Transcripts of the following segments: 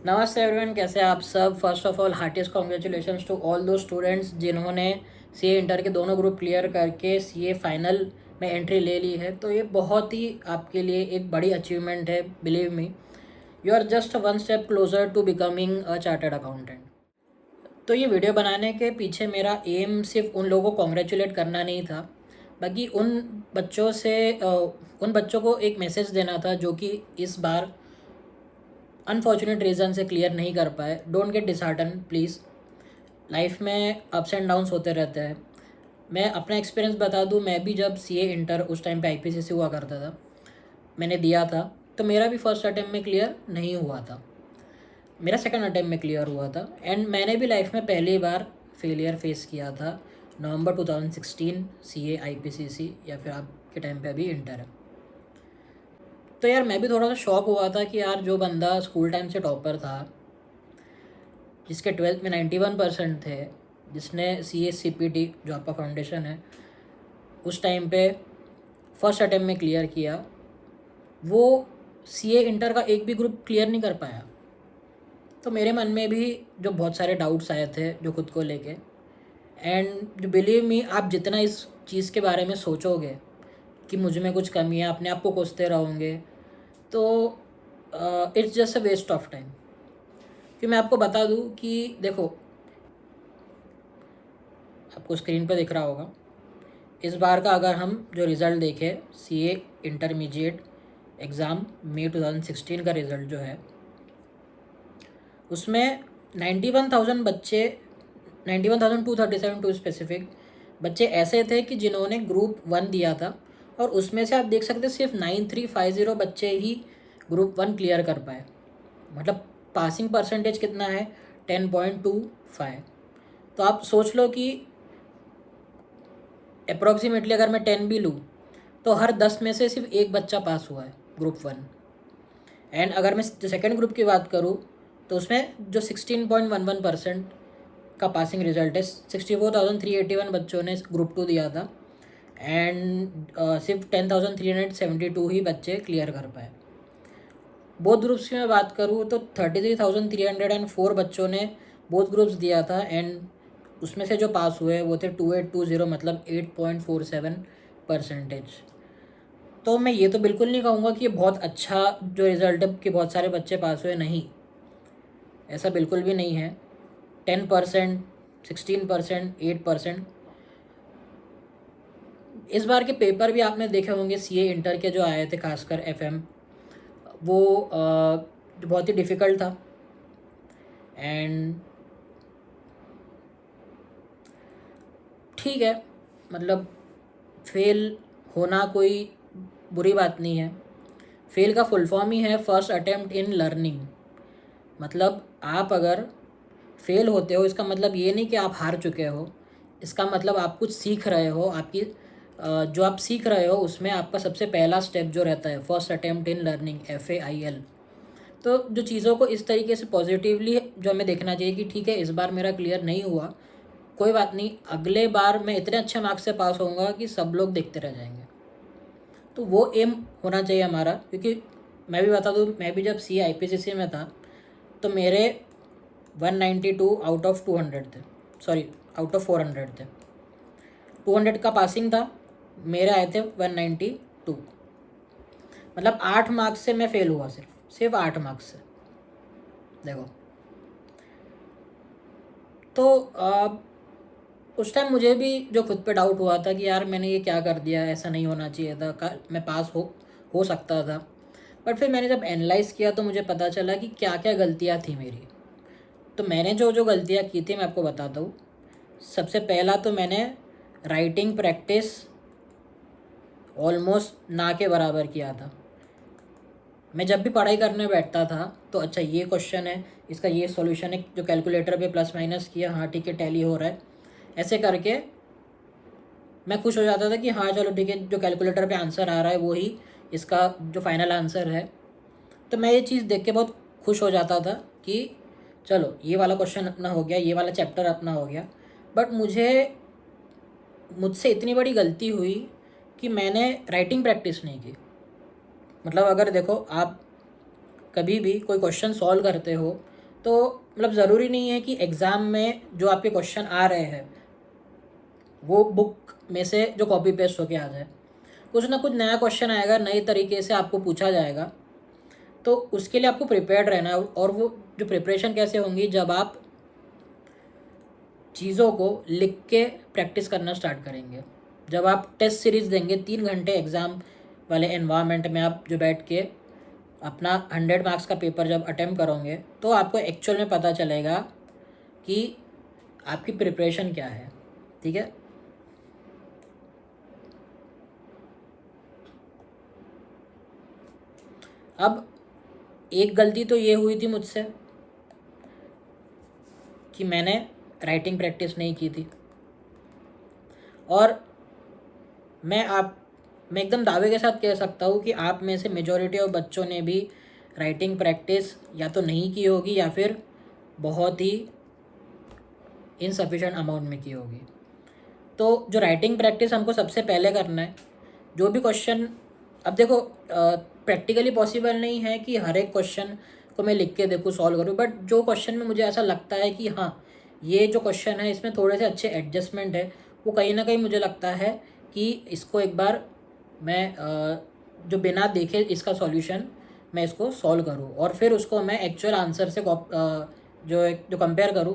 नमस्ते एवरीवन, कैसे हैं आप सब। First of all heartiest congratulations to all दो स्टूडेंट्स जिन्होंने सीए इंटर के दोनों ग्रुप क्लियर करके सीए फाइनल में एंट्री ले ली है। तो ये बहुत ही आपके लिए एक बड़ी अचीवमेंट है। Believe me, you are just one step closer to becoming a chartered accountant. तो ये वीडियो बनाने के पीछे मेरा एम सिर्फ उन लोगों को कॉन्ग्रेचुलेट करना नहीं था, बल्कि उन बच्चों को एक मैसेज देना था जो कि इस बार अनफॉर्चुनेट रीज़न से क्लियर नहीं कर पाए। Don't get dishearten please. Life में अप्स एंड डाउन्स होते रहते हैं। मैं अपना एक्सपीरियंस बता दूं, मैं भी जब सीए इंटर उस टाइम पे आईपीसीसी हुआ करता था, मैंने दिया था, तो मेरा भी फर्स्ट अटैम्प्ट में क्लियर नहीं हुआ था। मेरा सेकंड अटैम्प्ट में क्लियर हुआ था। एंड मैंने भी लाइफ में पहली बार फेलियर फेस किया था नवंबर 2016 सीए आईपीसीसी, या फिर आपके टाइम पे अभी इंटर है। तो यार मैं भी थोड़ा सा शॉक हुआ था कि यार जो बंदा स्कूल टाइम से टॉपर था, जिसके 12th में 91% थे, जिसने CSCPT जो आपका फाउंडेशन है उस टाइम पे फर्स्ट अटैम्प्ट में क्लियर किया, वो सीए इंटर का एक भी ग्रुप क्लियर नहीं कर पाया। तो मेरे मन में भी जो बहुत सारे डाउट्स आए थे जो खुद को लेके, एंड जो बिलीव मी, आप जितना इस चीज़ के बारे में सोचोगे कि मुझ में कुछ कमी है, अपने आप को कोसते रहोगे, तो it's just a waste of time. कि मैं आपको बता दूं कि देखो, आपको स्क्रीन पे दिख रहा होगा, इस बार का अगर हम जो रिज़ल्ट देखें, सीए इंटरमीडिएट एग्ज़ाम मई 2016 का रिज़ल्ट जो है, उसमें 91,000 बच्चे, 91,237 टू स्पेसिफिक बच्चे ऐसे थे कि जिन्होंने ग्रुप 1 दिया था, और उसमें से आप देख सकते सिर्फ 9350 बच्चे ही ग्रुप 1 क्लियर कर पाए। मतलब पासिंग परसेंटेज कितना है, 10.25। तो आप सोच लो कि अप्रॉक्सीमेटली अगर मैं 10 भी लूँ तो हर 10 में से सिर्फ एक बच्चा पास हुआ है ग्रुप 1। एंड अगर मैं सेकेंड ग्रुप की बात करूँ तो उसमें जो 16.11% का पासिंग रिजल्ट है, 64,381 बच्चों ने ग्रुप 2 दिया था, एंड सिर्फ 10,372 ही बच्चे क्लियर कर पाए। बोथ ग्रुप्स की मैं बात करूँ तो 33,304 बच्चों ने बोथ ग्रुप्स दिया था, एंड उसमें से जो पास हुए वो थे 2820, मतलब 8.47%। तो मैं ये तो बिल्कुल नहीं कहूँगा कि ये बहुत अच्छा जो रिज़ल्ट है कि बहुत सारे बच्चे पास हुए, नहीं, ऐसा बिल्कुल भी नहीं है। 10%, 16%, 8%। इस बार के पेपर भी आपने देखे होंगे सीए इंटर के जो आए थे, खासकर एफएम, वो बहुत ही डिफ़िकल्ट था। एंड ठीक है, मतलब फेल होना कोई बुरी बात नहीं है। फेल का फुल फॉर्म ही है फर्स्ट अटेम्प्ट इन लर्निंग। मतलब आप अगर फेल होते हो, इसका मतलब ये नहीं कि आप हार चुके हो, इसका मतलब आप कुछ सीख रहे हो। आपकी जो आप सीख रहे हो उसमें आपका सबसे पहला स्टेप जो रहता है first attempt in learning, FAIL। तो जो चीज़ों को इस तरीके से पॉजिटिवली जो हमें देखना चाहिए कि ठीक है, इस बार मेरा क्लियर नहीं हुआ, कोई बात नहीं, अगले बार मैं इतने अच्छे मार्क्स से पास होऊंगा कि सब लोग देखते रह जाएंगे। तो वो एम होना चाहिए हमारा। क्योंकि मैं भी बता दूँ, मैं भी जब CA IPCC में था तो मेरे 192 आउट ऑफ 200 थे, सॉरी आउट ऑफ 400 थे। 200 का पासिंग था, मेरे आए थे 192। मतलब 8 मार्क्स से मैं फेल हुआ, सिर्फ 8 मार्क्स से। देखो, तो उस टाइम मुझे भी जो खुद पे डाउट हुआ था कि यार मैंने ये क्या कर दिया, ऐसा नहीं होना चाहिए था, मैं पास हो सकता था। बट फिर मैंने जब एनालाइज़ किया तो मुझे पता चला कि क्या क्या गलतियाँ थी मेरी। तो मैंने जो जो गलतियाँ की थी मैं आपको बताता हूँ। सबसे पहला तो मैंने राइटिंग प्रैक्टिस ऑलमोस्ट ना के बराबर किया था। मैं जब भी पढ़ाई करने बैठता था तो अच्छा ये क्वेश्चन है, इसका ये सॉल्यूशन है, जो कैलकुलेटर पे प्लस माइनस किया, हाँ ठीक है टैली हो रहा है, ऐसे करके मैं खुश हो जाता था कि हाँ चलो ठीक है, जो कैलकुलेटर पे आंसर आ रहा है वो ही इसका जो फाइनल आंसर है। तो मैं ये चीज़ देख के बहुत खुश हो जाता था कि चलो ये वाला क्वेश्चन अपना हो गया, ये वाला चैप्टर अपना हो गया। बट मुझसे इतनी बड़ी गलती हुई कि मैंने राइटिंग प्रैक्टिस नहीं की। मतलब अगर देखो, आप कभी भी कोई क्वेश्चन सॉल्व करते हो तो मतलब ज़रूरी नहीं है कि एग्ज़ाम में जो आपके क्वेश्चन आ रहे हैं वो बुक में से जो कॉपी पेस्ट होके आ जाए। कुछ ना कुछ नया क्वेश्चन आएगा, नए तरीके से आपको पूछा जाएगा, तो उसके लिए आपको प्रिपेयर्ड रहना है। और वो जो प्रिपरेशन कैसे होंगी, जब आप चीज़ों को लिख के प्रैक्टिस करना स्टार्ट करेंगे। जब आप टेस्ट सीरीज़ देंगे 3 घंटे एग्ज़ाम वाले एनवायरनमेंट में, आप जो बैठ के अपना 100 मार्क्स का पेपर जब अटेम्प्ट करोगे, तो आपको एक्चुअल में पता चलेगा कि आपकी प्रिपरेशन क्या है। ठीक है, अब एक गलती तो ये हुई थी मुझसे कि मैंने राइटिंग प्रैक्टिस नहीं की थी। और मैं एकदम दावे के साथ कह सकता हूँ कि आप में से मेजॉरिटी ऑफ बच्चों ने भी राइटिंग प्रैक्टिस या तो नहीं की होगी या फिर बहुत ही इनसफिशेंट अमाउंट में की होगी। तो जो राइटिंग प्रैक्टिस हमको सबसे पहले करना है, जो भी क्वेश्चन, अब देखो प्रैक्टिकली पॉसिबल नहीं है कि हर एक क्वेश्चन को मैं लिख के देखूँ, सॉल्व करूँ, बट जो क्वेश्चन में मुझे ऐसा लगता है कि हाँ ये जो क्वेश्चन है इसमें थोड़े से अच्छे एडजस्टमेंट है, वो कहीं ना कहीं मुझे लगता है कि इसको एक बार मैं जो बिना देखे इसका सॉल्यूशन मैं इसको सॉल्व करूँ और फिर उसको मैं एक्चुअल आंसर से जो कंपेयर करूँ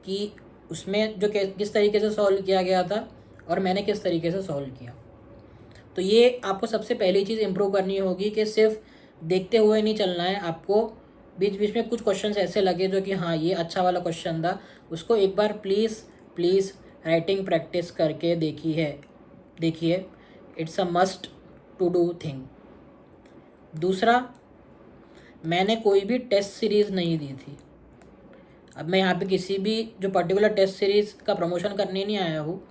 कि उसमें जो किस तरीके से सॉल्व किया गया था और मैंने किस तरीके से सॉल्व किया। तो ये आपको सबसे पहली चीज़ इम्प्रूव करनी होगी कि सिर्फ देखते हुए नहीं चलना है, आपको बीच बीच में कुछ क्वेश्चंस ऐसे लगे जो कि हाँ ये अच्छा वाला क्वेश्चन था, उसको एक बार प्लीज़ राइटिंग प्रैक्टिस करके देखिए। It's a must to do thing. दूसरा, मैंने कोई भी टेस्ट सीरीज़ नहीं दी थी। अब मैं यहाँ पे किसी भी जो पर्टिकुलर टेस्ट सीरीज़ का प्रमोशन करने नहीं आया हूँ,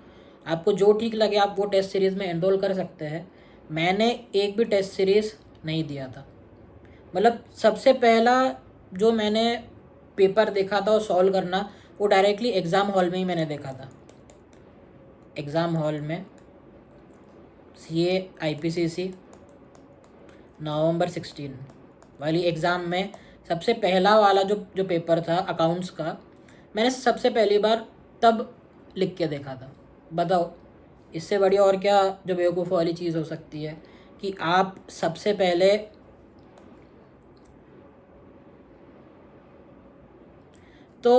आपको जो ठीक लगे आप वो टेस्ट सीरीज़ में एनरोल कर सकते हैं। मैंने एक भी टेस्ट सीरीज़ नहीं दिया था। मतलब सबसे पहला जो मैंने पेपर देखा था और सॉल्व करना, वो डायरेक्टली एग्ज़ाम हॉल में ही मैंने देखा था। एग्ज़ाम हॉल में CA IPCC नवंबर 16 वाली एग्ज़ाम में सबसे पहला वाला जो पेपर था अकाउंट्स का, मैंने सबसे पहली बार तब लिख के देखा था। बताओ इससे बढ़िया और क्या जो बेवकूफ़ वाली चीज़ हो सकती है कि आप सबसे पहले तो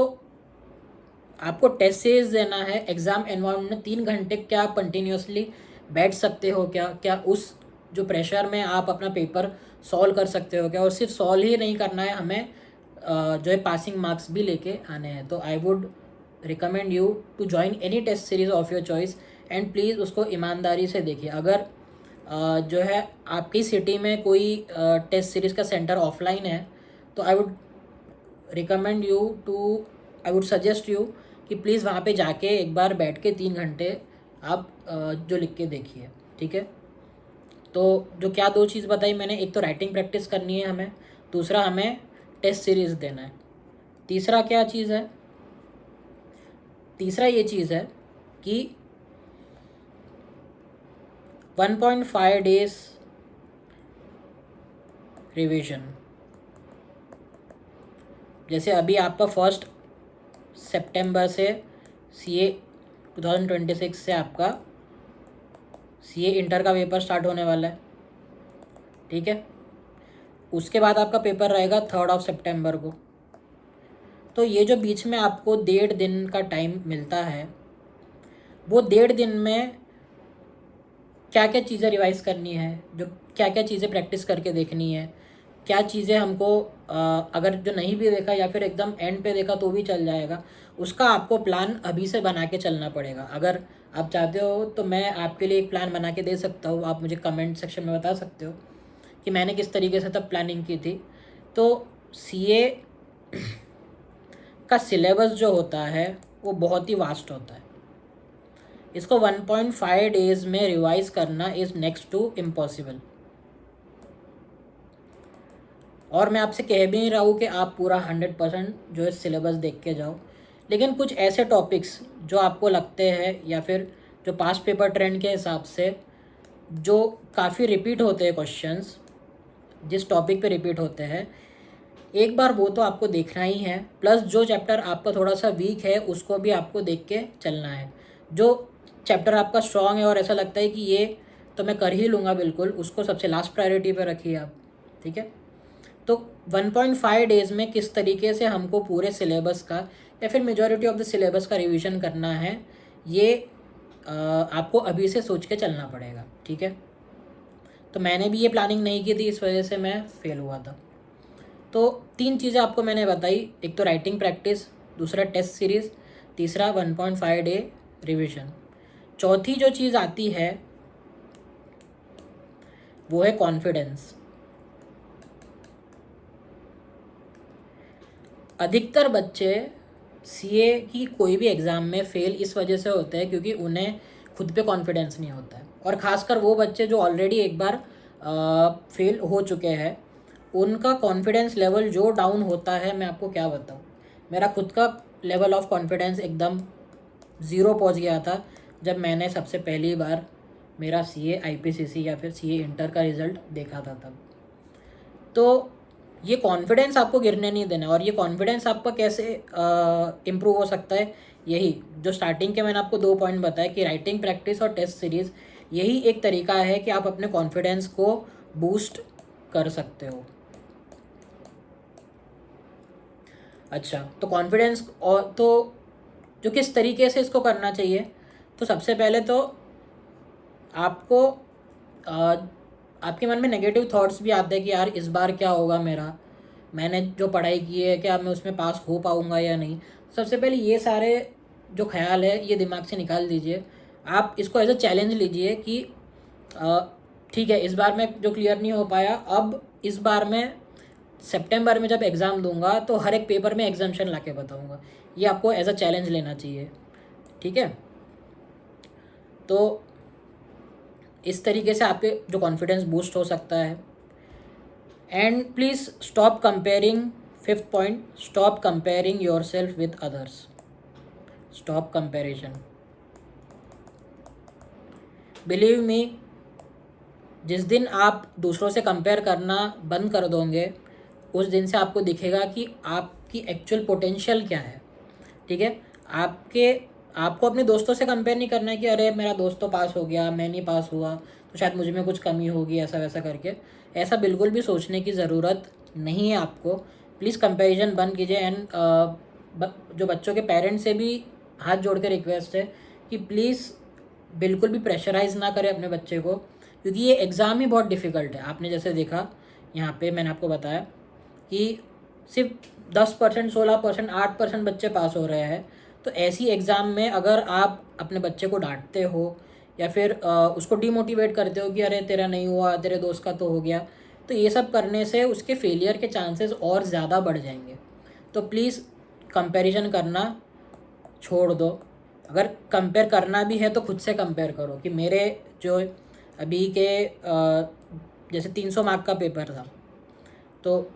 आपको टेस्ट सीरीज देना है एग्ज़ाम एनवायरनमेंट में 3 घंटे। क्या आप कंटिन्यूसली बैठ सकते हो? क्या उस जो प्रेशर में आप अपना पेपर सॉल्व कर सकते हो क्या? और सिर्फ सॉल्व ही नहीं करना है, हमें जो है पासिंग मार्क्स भी लेके आने हैं। तो I would recommend you to join any test series of your choice and please उसको ईमानदारी से देखिए। अगर जो है आपकी सिटी में कोई टेस्ट सीरीज़ का सेंटर ऑफलाइन है तो आई वुड सजेस्ट यू कि प्लीज़ वहाँ पे जाके एक बार बैठ के 3 घंटे आप जो लिख के देखिए। ठीक है, तो जो क्या 2 चीज़ बताई मैंने, एक तो राइटिंग प्रैक्टिस करनी है हमें, दूसरा हमें टेस्ट सीरीज़ देना है। तीसरा क्या चीज़ है? तीसरा ये चीज़ है कि 1.5 डेज रिवीजन। जैसे अभी आपका 1 सितंबर से CA 2026 से आपका CA इंटर का पेपर स्टार्ट होने वाला है। ठीक है, उसके बाद आपका पेपर रहेगा 3 सितंबर को। तो ये जो बीच में आपको 1.5 दिन का टाइम मिलता है, वो 1.5 दिन में क्या क्या चीज़ें रिवाइज़ करनी है, जो क्या क्या चीज़ें प्रैक्टिस करके देखनी है, क्या चीज़ें हमको अगर जो नहीं भी देखा या फिर एकदम एंड पे देखा तो भी चल जाएगा, उसका आपको प्लान अभी से बना के चलना पड़ेगा। अगर आप चाहते हो तो मैं आपके लिए एक प्लान बना के दे सकता हूँ, आप मुझे कमेंट सेक्शन में बता सकते हो कि मैंने किस तरीके से तब प्लानिंग की थी। तो CA का सिलेबस जो होता है वो बहुत ही वास्ट होता है। इसको 1.5 डेज में रिवाइज करना इज़ नेक्स्ट टू इम्पॉसिबल। और मैं आपसे कह भी नहीं रहा हूँ कि आप पूरा 100% जो है सिलेबस देख के जाओ, लेकिन कुछ ऐसे टॉपिक्स जो आपको लगते हैं या फिर जो पास्ट पेपर ट्रेंड के हिसाब से जो काफ़ी रिपीट होते हैं क्वेश्चंस, जिस टॉपिक पे रिपीट होते हैं, एक बार वो तो आपको देखना ही है, प्लस जो चैप्टर आपका थोड़ा सा वीक है उसको भी आपको देख के चलना है। जो चैप्टर आपका स्ट्रॉन्ग है और ऐसा लगता है कि ये तो मैं कर ही लूँगा बिल्कुल, उसको सबसे लास्ट प्रायोरिटी पर रखिए आप, ठीक है। तो 1.5 डेज़ में किस तरीके से हमको पूरे सिलेबस का या फिर मेजॉरिटी ऑफ द सिलेबस का रिवीजन करना है, ये आपको अभी से सोच के चलना पड़ेगा, ठीक है। तो मैंने भी ये प्लानिंग नहीं की थी, इस वजह से मैं फेल हुआ था। तो 3 चीज़ें आपको मैंने बताई, एक तो राइटिंग प्रैक्टिस, दूसरा टेस्ट सीरीज़, तीसरा 1.5 डे रिवीजन। चौथी जो चीज़ आती है वो है कॉन्फिडेंस। अधिकतर बच्चे सीए की कोई भी एग्ज़ाम में फ़ेल इस वजह से होते हैं क्योंकि उन्हें खुद पे कॉन्फिडेंस नहीं होता है, और ख़ासकर वो बच्चे जो ऑलरेडी एक बार फेल हो चुके हैं, उनका कॉन्फिडेंस लेवल जो डाउन होता है, मैं आपको क्या बताऊँ। मेरा खुद का लेवल ऑफ कॉन्फिडेंस एकदम ज़ीरो पहुंच गया था जब मैंने सबसे पहली बार मेरा सीए आईपीसीसी या फिर सीए इंटर का रिज़ल्ट देखा था तब। तो ये कॉन्फिडेंस आपको गिरने नहीं देना, और ये कॉन्फिडेंस आपका कैसे इम्प्रूव हो सकता है, यही जो स्टार्टिंग के मैंने आपको 2 पॉइंट बताया कि राइटिंग प्रैक्टिस और टेस्ट सीरीज़, यही एक तरीका है कि आप अपने कॉन्फिडेंस को बूस्ट कर सकते हो। अच्छा, तो कॉन्फिडेंस और तो जो किस तरीके से इसको करना चाहिए, तो सबसे पहले तो आपको आपके मन में नेगेटिव थॉट्स भी आते हैं कि यार इस बार क्या होगा मेरा, मैंने जो पढ़ाई की है क्या मैं उसमें पास हो पाऊँगा या नहीं। सबसे पहले ये सारे जो ख्याल है ये दिमाग से निकाल दीजिए। आप इसको एज अ चैलेंज लीजिए कि ठीक है, इस बार मैं जो क्लियर नहीं हो पाया, अब इस बार मैं सितंबर में जब एग्ज़ाम दूंगा तो हर एक पेपर में एग्जाम्शन ला के बताऊँगा। ये आपको एज अ चैलेंज लेना चाहिए, ठीक है। तो इस तरीके से आपके जो कॉन्फिडेंस बूस्ट हो सकता है। And please stop comparing, 5th point, stop comparing your self with others. Stop comparison. Believe me, जिस दिन आप दूसरों से कंपेयर करना बंद कर दोगे, उस दिन से आपको दिखेगा कि आपकी एक्चुअल पोटेंशियल क्या है, ठीक है। आपको अपने दोस्तों से कंपेयर नहीं करना है कि अरे मेरा दोस्त तो पास हो गया, मैं नहीं पास हुआ, तो शायद मुझ में कुछ कमी होगी, ऐसा वैसा करके। ऐसा बिल्कुल भी सोचने की ज़रूरत नहीं है आपको। प्लीज़ कंपैरिजन बंद कीजिए। एंड जो बच्चों के पेरेंट्स से भी हाथ जोड़ के रिक्वेस्ट है कि प्लीज़ बिल्कुल भी प्रेशराइज़ ना करें अपने बच्चे को, क्योंकि ये एग्ज़ाम ही बहुत डिफ़िकल्ट है। आपने जैसे देखा यहाँ पे मैंने आपको बताया कि सिर्फ 10%, 16%, 8% बच्चे पास हो रहे हैं। तो ऐसी एग्ज़ाम में अगर आप अपने बच्चे को डांटते हो या फिर उसको डीमोटिवेट करते हो कि अरे तेरा नहीं हुआ, तेरे दोस्त का तो हो गया, तो ये सब करने से उसके फेलियर के चांसेस और ज़्यादा बढ़ जाएंगे। तो प्लीज़ कंपैरिजन करना छोड़ दो। अगर कंपेयर करना भी है तो खुद से कंपेयर करो कि मेरे जो अभी के जैसे 300 मार्क का पेपर था, तो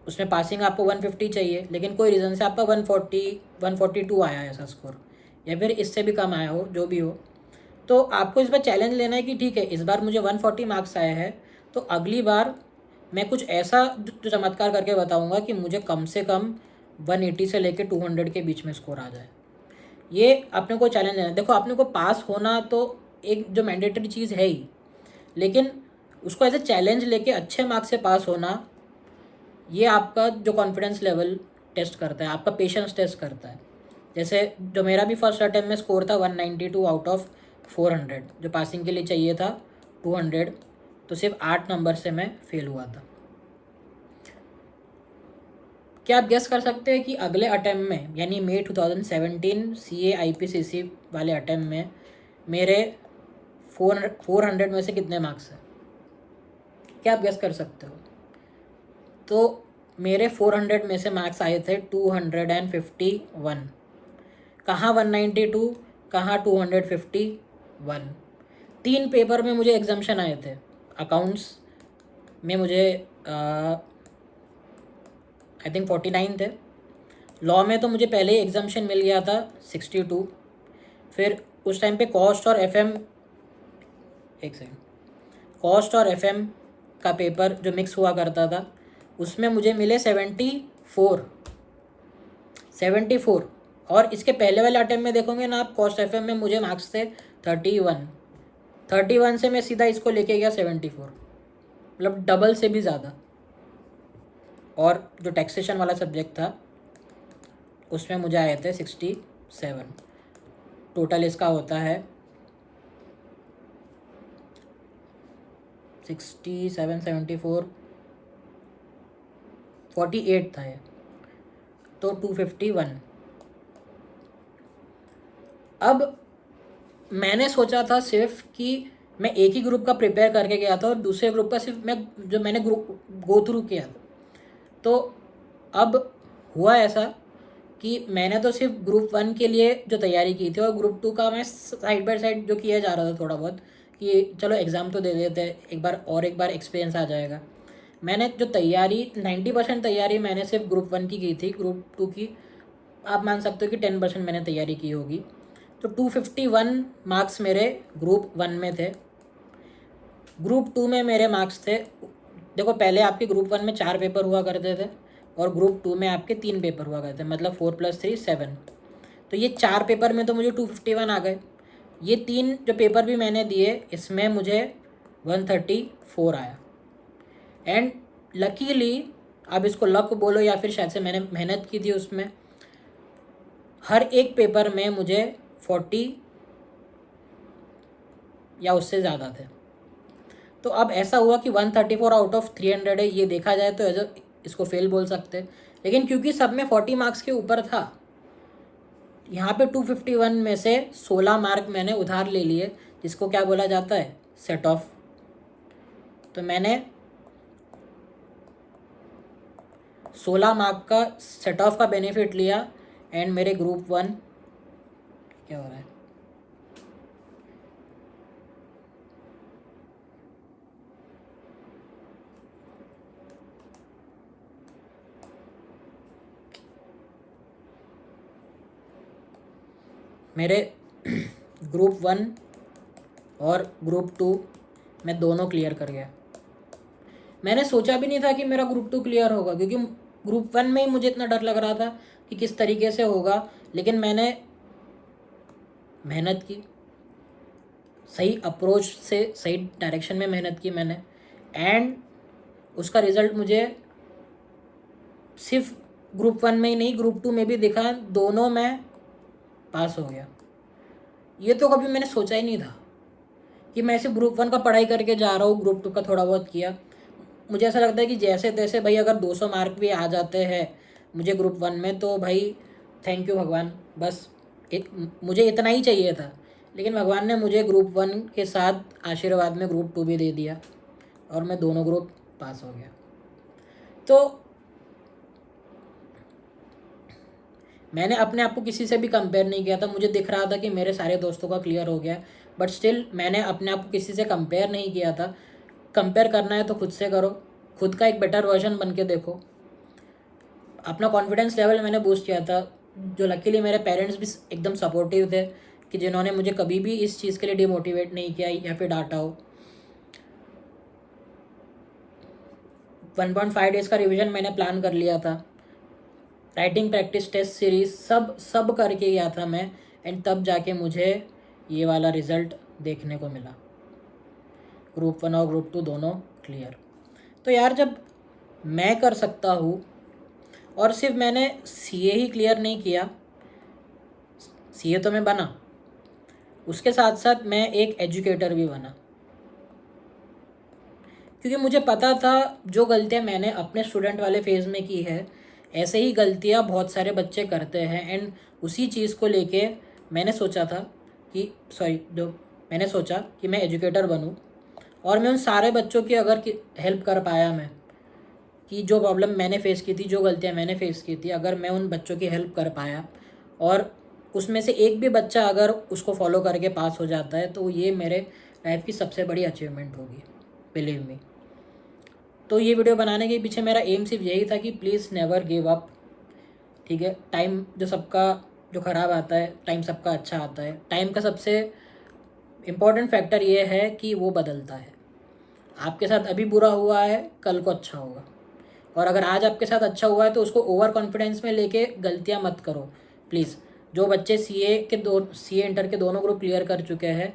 उसमें पासिंग आपको 150 चाहिए, लेकिन कोई रीज़न से आपका 140, 142 आया है ऐसा स्कोर, या फिर इससे भी कम आया हो, जो भी हो। तो आपको इस बार चैलेंज लेना है कि ठीक है, इस बार मुझे 140 मार्क्स आए हैं, तो अगली बार मैं कुछ ऐसा जो चमत्कार करके बताऊंगा कि मुझे कम से कम 180 से लेकर 200 के बीच में स्कोर आ जाए। ये अपने को चैलेंज लेना है। देखो, अपने को पास होना तो एक जो मैंडेटरी चीज़ है ही, लेकिन उसको एज ए चैलेंज लेके अच्छे मार्क्स से पास होना, ये आपका जो कॉन्फिडेंस लेवल टेस्ट करता है, आपका पेशेंस टेस्ट करता है। जैसे जो मेरा भी फर्स्ट अटेम्प्ट में स्कोर था 192 आउट ऑफ 400, जो पासिंग के लिए चाहिए था 200, तो सिर्फ 8 नंबर से मैं फेल हुआ था। क्या आप गेस कर सकते हैं कि अगले अटेम्प्ट में, यानी मई 2017 सीए आईपीसीसी वाले अटेम्प्ट में मेरे 400 में से कितने मार्क्स हैं? क्या आप गेस कर सकते हो? तो मेरे 400 में से मार्क्स आए थे 251। कहाँ 192, कहाँ 251। 3 पेपर में मुझे एग्जाम्शन आए थे। अकाउंट्स में मुझे आई थिंक 49 थे। लॉ में तो मुझे पहले ही एग्जाम्शन मिल गया था 62। फिर उस टाइम पे कॉस्ट और एफएम, एक सेकेंड, कॉस्ट और एफएम का पेपर जो मिक्स हुआ करता था, उसमें मुझे मिले 74। और इसके पहले वाले अटेम्प्ट में देखोगे ना आप, कॉस्ट एफ में मुझे मार्क्स थे 31 से मैं सीधा इसको लेके गया 74, मतलब डबल से भी ज़्यादा। और जो टैक्सेशन वाला सब्जेक्ट था उसमें मुझे आए थे 67। टोटल इसका होता है 67, 74, 48 था ये, तो 251। अब मैंने सोचा था सिर्फ कि मैं एक ही ग्रुप का प्रिपेयर करके गया था और दूसरे ग्रुप का सिर्फ मैंने ग्रुप गो थ्रू किया था। तो अब हुआ ऐसा कि मैंने तो सिर्फ ग्रुप 1 के लिए जो तैयारी की थी, और ग्रुप 2 का मैं साइड बाय साइड जो किया जा रहा था थोड़ा बहुत, कि चलो एग्ज़ाम तो दे देते एक बार एक्सपीरियंस आ जाएगा। मैंने जो तैयारी 90% तैयारी मैंने सिर्फ ग्रुप 1 की थी। ग्रुप 2 की आप मान सकते हो कि 10% मैंने तैयारी की होगी। तो 251 मार्क्स मेरे ग्रुप 1 में थे। ग्रुप 2 में मेरे मार्क्स थे, देखो पहले आपके ग्रुप 1 में 4 पेपर हुआ करते थे और ग्रुप 2 में आपके 3 पेपर हुआ करते थे, मतलब 4 + 3 7। तो ये 4 पेपर में तो मुझे 251 आ गए। ये 3 जो पेपर भी मैंने दिए इसमें मुझे 134 आया। एंड लकीली, आप इसको लक बोलो या फिर शायद से मैंने मेहनत की थी उसमें, हर एक पेपर में मुझे 40 या उससे ज़्यादा थे। तो अब ऐसा हुआ कि 134 आउट ऑफ 300 है, ये देखा जाए तो इसको फेल बोल सकते हैं, लेकिन क्योंकि सब में 40 मार्क्स के ऊपर था, यहाँ पे 251 में से 16 मार्क मैंने उधार ले लिए, जिसको क्या बोला जाता है, सेट ऑफ। तो मैंने 16 मार्क का सेट ऑफ का बेनिफिट लिया एंड मेरे ग्रुप 1 क्या हो रहा है, मेरे ग्रुप 1 और ग्रुप 2 मैं दोनों क्लियर कर गया। मैंने सोचा भी नहीं था कि मेरा ग्रुप 2 क्लियर होगा, क्योंकि ग्रुप 1 में ही मुझे इतना डर लग रहा था कि किस तरीके से होगा, लेकिन मैंने मेहनत की, सही अप्रोच से सही डायरेक्शन में मेहनत की मैंने, एंड उसका रिज़ल्ट मुझे सिर्फ ग्रुप 1 में ही नहीं ग्रुप 2 में भी दिखा, दोनों में पास हो गया। ये तो कभी मैंने सोचा ही नहीं था कि मैं सिर्फ ग्रुप 1 का पढ़ाई करके जा रहा हूँ, ग्रुप 2 का थोड़ा बहुत किया। मुझे ऐसा लगता है कि जैसे तैसे भाई अगर 200 मार्क भी आ जाते हैं मुझे ग्रुप 1 में, तो भाई थैंक यू भगवान, बस मुझे इतना ही चाहिए था। लेकिन भगवान ने मुझे ग्रुप 1 के साथ आशीर्वाद में ग्रुप 2 भी दे दिया और मैं दोनों ग्रुप पास हो गया। तो मैंने अपने आप को किसी से भी कंपेयर नहीं किया था। मुझे दिख रहा था कि मेरे सारे दोस्तों का क्लियर हो गया, बट स्टिल मैंने अपने आप को किसी से कंपेयर नहीं किया था। कंपेयर करना है तो खुद से करो, खुद का एक बेटर वर्जन बन के देखो। अपना कॉन्फिडेंस लेवल मैंने बूस्ट किया था, जो लकीली मेरे पेरेंट्स भी एकदम सपोर्टिव थे, कि जिन्होंने मुझे कभी भी इस चीज़ के लिए डिमोटिवेट नहीं किया या फिर डांटा हो। 1.5 डेज़ का रिवीजन मैंने प्लान कर लिया था, राइटिंग प्रैक्टिस टेस्ट सीरीज सब करके गया था मैं, एंड तब जाके मुझे ये वाला रिज़ल्ट देखने को मिला, ग्रुप 1 और ग्रुप 2 दोनों क्लियर। तो यार जब मैं कर सकता हूँ, और सिर्फ मैंने सीए ही क्लियर नहीं किया, सीए तो मैं बना, उसके साथ साथ मैं एक एजुकेटर भी बना, क्योंकि मुझे पता था जो गलतियाँ मैंने अपने स्टूडेंट वाले फेज़ में की है, ऐसे ही गलतियाँ बहुत सारे बच्चे करते हैं। एंड उसी चीज़ को लेके मैंने सोचा कि मैं एजुकेटर बनूं, और मैं उन सारे बच्चों की अगर हेल्प कर पाया, मैं कि जो प्रॉब्लम मैंने फ़ेस की थी, जो गलतियाँ मैंने फ़ेस की थी, अगर मैं उन बच्चों की हेल्प कर पाया और उसमें से एक भी बच्चा अगर उसको फॉलो करके पास हो जाता है, तो ये मेरे लाइफ की सबसे बड़ी अचीवमेंट होगी, बिलीव मी। तो ये वीडियो बनाने के पीछे मेरा एम सिर्फ यही था कि प्लीज़ नेवर गिव अप, ठीक है। टाइम जो ख़राब आता है, टाइम सबका अच्छा आता है। टाइम का सबसे इम्पॉर्टेंट फैक्टर ये है कि वो बदलता है। आपके साथ अभी बुरा हुआ है, कल को अच्छा होगा। और अगर आज आपके साथ अच्छा हुआ है तो उसको ओवर कॉन्फिडेंस में लेके गलतियाँ मत करो प्लीज़। जो बच्चे सी ए इंटर के दोनों ग्रुप क्लियर कर चुके हैं,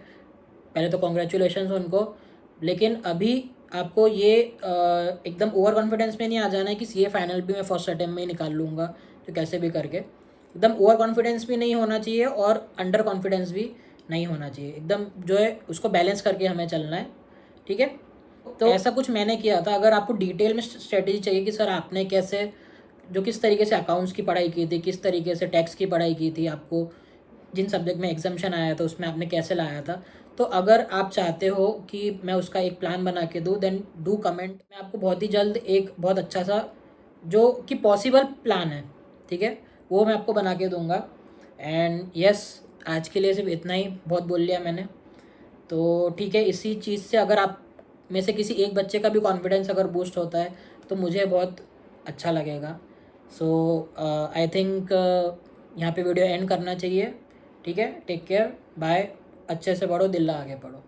पहले तो कॉन्ग्रेचुलेशन उनको। लेकिन अभी आपको ये एकदम ओवर कॉन्फिडेंस में नहीं आ जाना है कि सी ए फाइनल भी मैं फर्स्ट अटेम्प्ट में ही निकाल लूँगा, तो कैसे भी करके। एकदम ओवर कॉन्फिडेंस भी नहीं होना चाहिए और अंडर कॉन्फिडेंस भी नहीं होना चाहिए, एकदम जो है उसको बैलेंस करके हमें चलना है, ठीक है। तो ऐसा कुछ मैंने किया था। अगर आपको डिटेल में स्ट्रेटेजी चाहिए कि सर आपने कैसे, जो किस तरीके से अकाउंट्स की पढ़ाई की थी, किस तरीके से टैक्स की पढ़ाई की थी, आपको जिन सब्जेक्ट में एग्जामेशन आया था उसमें आपने कैसे लाया था, तो अगर आप चाहते हो कि मैं उसका एक प्लान बना के दूँ, देन डू कमेंट। मैं आपको बहुत ही जल्द एक बहुत अच्छा सा जो कि पॉसिबल प्लान है, ठीक है, वो मैं आपको बना के दूंगा। एंड यस, आज के लिए सिर्फ इतना ही, बहुत बोल लिया मैंने। तो ठीक है, इसी चीज़ से अगर आप में से किसी एक बच्चे का भी कॉन्फिडेंस अगर बूस्ट होता है तो मुझे बहुत अच्छा लगेगा। सो आई थिंक यहाँ पे वीडियो एंड करना चाहिए, ठीक है। टेक केयर, बाय, अच्छे से पढ़ो, दिल लगा के पढ़ो।